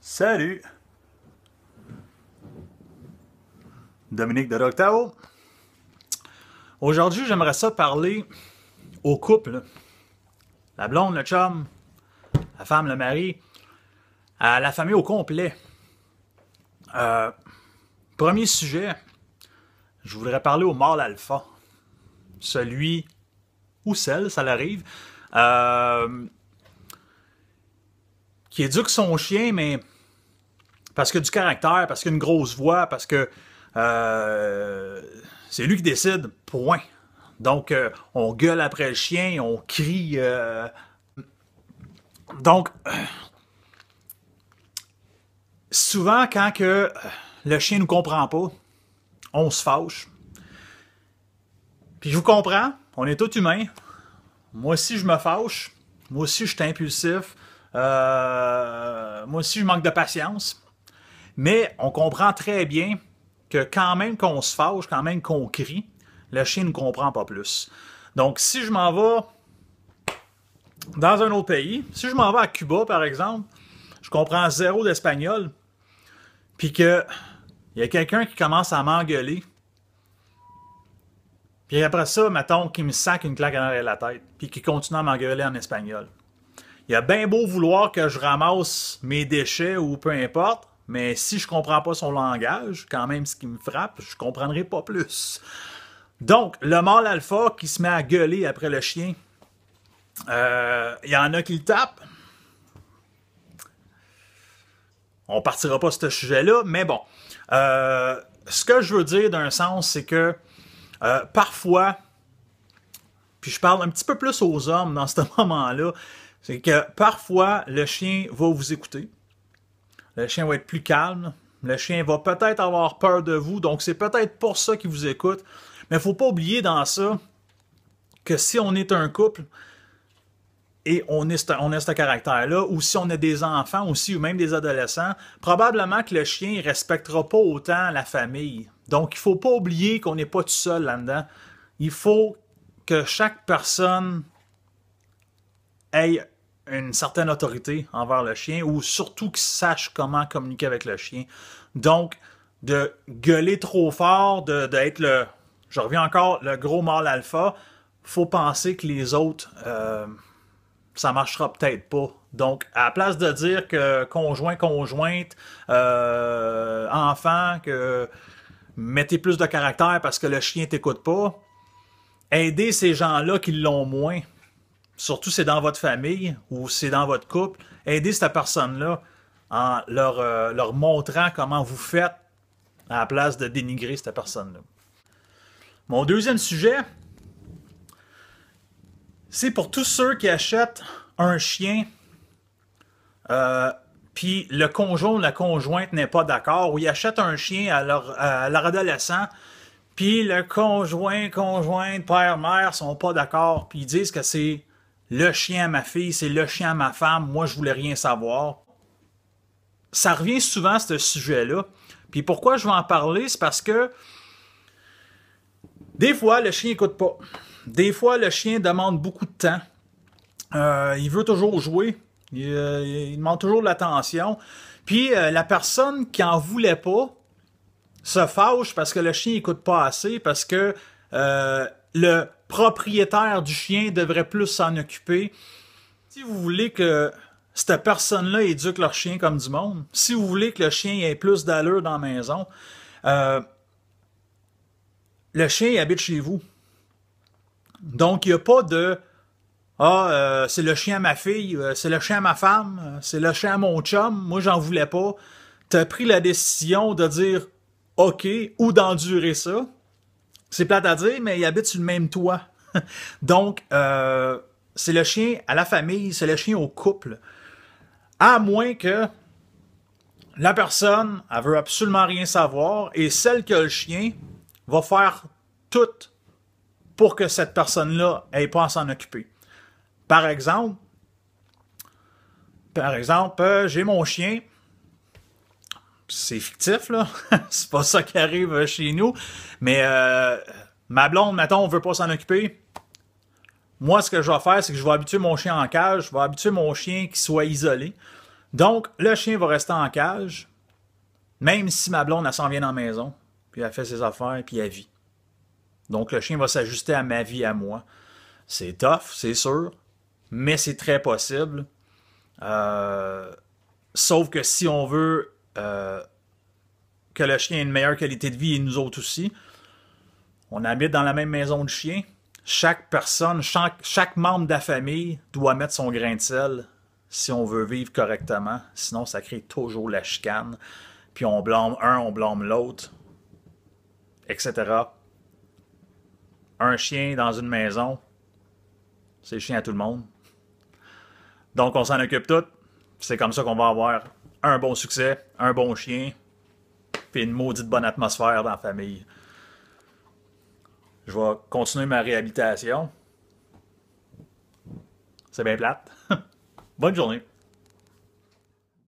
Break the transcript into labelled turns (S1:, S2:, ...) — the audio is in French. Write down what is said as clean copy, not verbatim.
S1: Salut! Dominique de Doctao. Aujourd'hui, j'aimerais ça parler au couple. La blonde, le chum, la femme, le mari, à la famille au complet. Premier sujet, je voudrais parler au mâle alpha. Celui ou celle, ça l'arrive, qui éduque son chien, mais parce qu'il a du caractère, parce qu'il a une grosse voix, parce que c'est lui qui décide, point. Donc, on gueule après le chien, on crie. Donc, souvent, quand que le chien ne nous comprend pas, on se fâche. Puis je vous comprends, on est tous humains. Moi aussi, je me fâche. Moi aussi, je suis impulsif. Moi aussi, je manque de patience. Mais on comprend très bien que quand même qu'on se fâche, quand même qu'on crie, le chien ne comprend pas plus. Donc, si je m'en vais dans un autre pays, si je m'en vais à Cuba, par exemple, je comprends zéro d'espagnol, puis que il y a quelqu'un qui commence à m'engueuler, puis après ça, mettons, qu'il me sac une claque dans la tête, puis qu'il continue à m'engueuler en espagnol. Il a bien beau vouloir que je ramasse mes déchets ou peu importe, mais si je comprends pas son langage, quand même ce qui me frappe, je comprendrai pas plus. Donc, le mâle alpha qui se met à gueuler après le chien, il y en a qui le tapent. On partira pas sur ce sujet-là, mais bon. Ce que je veux dire d'un sens, c'est que parfois, puis je parle un petit peu plus aux hommes dans ce moment-là, c'est que parfois, le chien va vous écouter. Le chien va être plus calme. Le chien va peut-être avoir peur de vous, donc c'est peut-être pour ça qu'il vous écoute. Mais il ne faut pas oublier dans ça que si on est un couple et on est ce caractère-là, ou si on a des enfants aussi, ou même des adolescents, probablement que le chien ne respectera pas autant la famille. Donc, il ne faut pas oublier qu'on n'est pas tout seul là-dedans. Il faut que chaque personne ait une certaine autorité envers le chien, ou surtout qu'il sache comment communiquer avec le chien. Donc, de gueuler trop fort, d'être le... Je reviens encore, le gros mâle alpha, faut penser que les autres, ça marchera peut-être pas. Donc, à la place de dire que conjoint, conjointe, enfant, que mettez plus de caractère parce que le chien t'écoute pas, aidez ces gens-là qui l'ont moins. Surtout si c'est dans votre famille ou c'est dans votre couple, aidez cette personne-là en leur montrant comment vous faites à la place de dénigrer cette personne-là. Mon deuxième sujet, c'est pour tous ceux qui achètent un chien, puis le conjoint ou la conjointe n'est pas d'accord, ou ils achètent un chien à leur adolescent, puis le conjoint, conjointe, père, mère sont pas d'accord, puis ils disent que c'est le chien à ma fille, c'est le chien à ma femme, moi je voulais rien savoir. Ça revient souvent à ce sujet-là. Puis pourquoi je vais en parler, c'est parce que des fois, le chien n'écoute pas. Des fois, le chien demande beaucoup de temps. Il veut toujours jouer. Il demande toujours de l'attention. Puis la personne qui en voulait pas se fâche parce que le chien n'écoute pas assez, parce que le propriétaire du chien devrait plus s'en occuper. Si vous voulez que cette personne-là éduque leur chien comme du monde, si vous voulez que le chien ait plus d'allure dans la maison, le chien il habite chez vous. Donc, il n'y a pas de « Ah, c'est le chien à ma fille, c'est le chien à ma femme, c'est le chien à mon chum, moi j'en voulais pas. » Tu as pris la décision de dire « OK » ou d'endurer ça. C'est plate à dire, mais il habite sur le même toit. Donc, c'est le chien à la famille, c'est le chien au couple. À moins que la personne, elle veut absolument rien savoir, et celle qui a le chien va faire tout pour que cette personne-là n'ait pas à s'en occuper. Par exemple, j'ai mon chien, c'est fictif, là, c'est pas ça qui arrive chez nous, mais ma blonde, mettons, veut pas s'en occuper. Moi, ce que je vais faire, c'est que je vais habituer mon chien en cage, je vais habituer mon chien qu'il soit isolé. Donc, le chien va rester en cage, même si ma blonde, elle s'en vient dans la maison, puis elle fait ses affaires, puis elle vit. Donc, le chien va s'ajuster à ma vie, à moi. C'est tough, c'est sûr, mais c'est très possible. Sauf que si on veut que le chien ait une meilleure qualité de vie et nous autres aussi, on habite dans la même maison de chien. Chaque personne, chaque membre de la famille doit mettre son grain de sel si on veut vivre correctement. Sinon, ça crée toujours la chicane. Puis on blâme un, on blâme l'autre, etc. Un chien dans une maison, c'est le chien à tout le monde. Donc on s'en occupe tout. C'est comme ça qu'on va avoir un bon succès, un bon chien, puis une maudite bonne atmosphère dans la famille. Je vais continuer ma réhabilitation. C'est bien plate. Bonne journée.